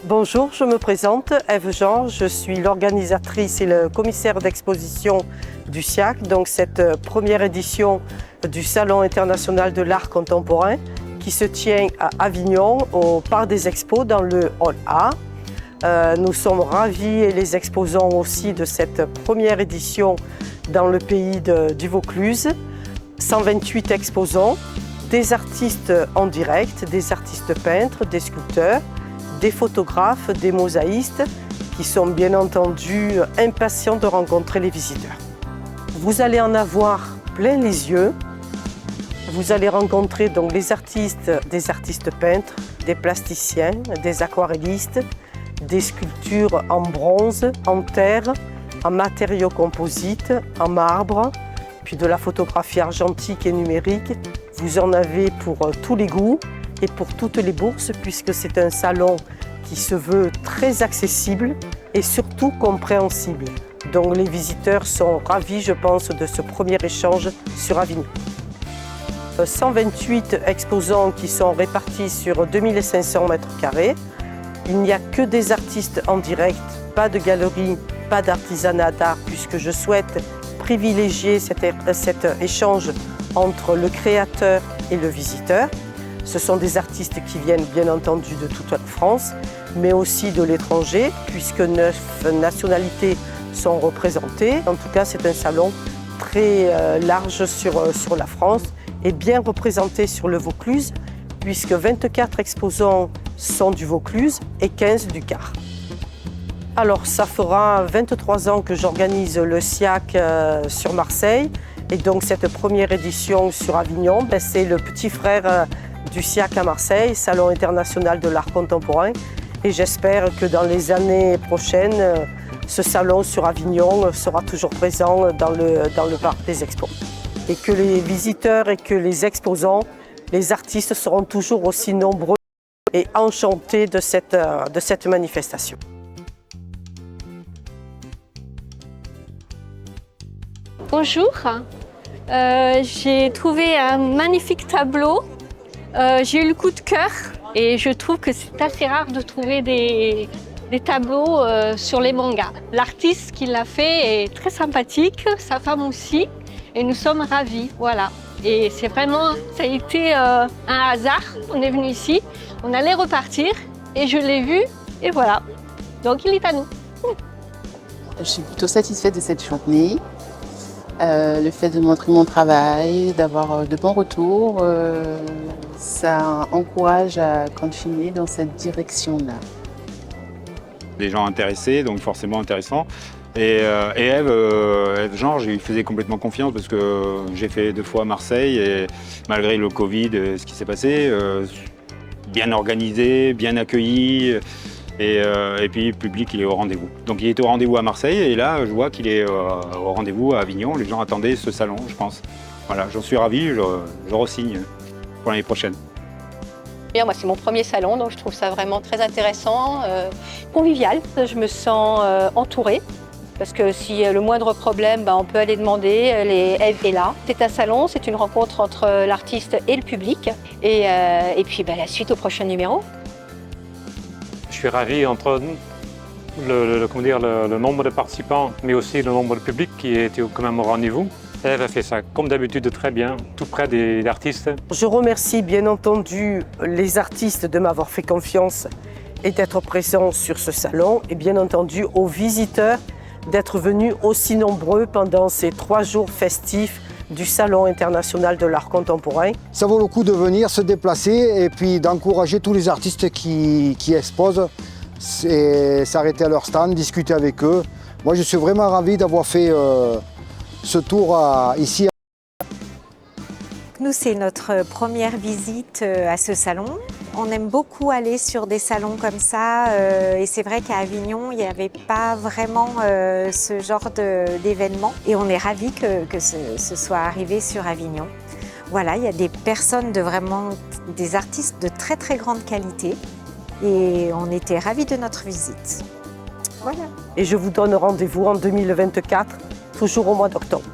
Bonjour, je me présente, Ève Jean, je suis l'organisatrice et le commissaire d'exposition du SIAC, donc cette première édition du Salon international de l'art contemporain qui se tient à Avignon au Parc des Expos dans le Hall A. Nous sommes ravis et les exposants aussi de cette première édition dans le pays du Vaucluse. 128 exposants, des artistes en direct, des artistes peintres, des sculpteurs, des photographes, des mosaïstes qui sont bien entendu impatients de rencontrer les visiteurs. Vous allez en avoir plein les yeux. Vous allez rencontrer donc des artistes peintres, des plasticiens, des aquarellistes, des sculptures en bronze, en terre, en matériaux composites, en marbre, puis de la photographie argentique et numérique. Vous en avez pour tous les goûts et pour toutes les bourses, puisque c'est un salon qui se veut très accessible et surtout compréhensible. Donc les visiteurs sont ravis, je pense, de ce premier échange sur Avignon. 128 exposants qui sont répartis sur 2500 m². Il n'y a que des artistes en direct, pas de galerie, pas d'artisanat d'art, puisque je souhaite privilégier cet échange entre le créateur et le visiteur. Ce sont des artistes qui viennent bien entendu de toute la France, mais aussi de l'étranger, puisque 9 nationalités sont représentées. En tout cas, c'est un salon très large sur la France et bien représenté sur le Vaucluse, puisque 24 exposants sont du Vaucluse et 15 du Gard. Alors, ça fera 23 ans que j'organise le SIAC sur Marseille. Et donc, cette première édition sur Avignon, c'est le petit frère du SIAC à Marseille, Salon international de l'art contemporain. Et j'espère que dans les années prochaines, ce salon sur Avignon sera toujours présent dans le parc des expos. Et que les visiteurs et que les exposants, les artistes seront toujours aussi nombreux et enchantés de cette manifestation. Bonjour, j'ai trouvé un magnifique tableau. J'ai eu le coup de cœur et je trouve que c'est assez rare de trouver des tableaux sur les mangas. L'artiste qui l'a fait est très sympathique, sa femme aussi, et nous sommes ravis, voilà. Et c'est vraiment, ça a été un hasard. On est venu ici, on allait repartir et je l'ai vu et voilà. Donc il est à nous. Je suis plutôt satisfaite de cette journée. Le fait de montrer mon travail, d'avoir de bons retours, ça encourage à continuer dans cette direction-là. Des gens intéressés, donc forcément intéressants. Et Ève Jean, je lui faisais complètement confiance parce que j'ai fait 2 fois Marseille et malgré le Covid, ce qui s'est passé, bien organisé, bien accueilli. Et puis le public, il est au rendez-vous. Donc il était au rendez-vous à Marseille et là, je vois qu'il est au rendez-vous à Avignon. Les gens attendaient ce salon, je pense. Voilà, j'en suis ravi, je re-signe pour l'année prochaine. Moi, c'est mon premier salon, donc je trouve ça vraiment très intéressant, convivial. Je me sens entourée, parce que si le moindre problème, on peut aller demander, Ève est là. C'est un salon, c'est une rencontre entre l'artiste et le public. Et puis la suite au prochain numéro. Je suis ravi entre le nombre de participants, mais aussi le nombre de public qui était quand même au rendez-vous. Ève a fait ça comme d'habitude très bien, tout près des artistes. Je remercie bien entendu les artistes de m'avoir fait confiance et d'être présents sur ce salon, et bien entendu aux visiteurs d'être venus aussi nombreux pendant ces 3 jours festifs du Salon international de l'art contemporain. Ça vaut le coup de venir se déplacer et puis d'encourager tous les artistes qui exposent et s'arrêter à leur stand, discuter avec eux. Moi, je suis vraiment ravi d'avoir fait ce tour ici. Nous, c'est notre première visite à ce salon. On aime beaucoup aller sur des salons comme ça et c'est vrai qu'à Avignon, il n'y avait pas vraiment ce genre d'événement et on est ravis que ce soit arrivé sur Avignon. Voilà, il y a des personnes des artistes de très très grande qualité et on était ravis de notre visite. Voilà. Et je vous donne rendez-vous en 2024, toujours au mois d'octobre.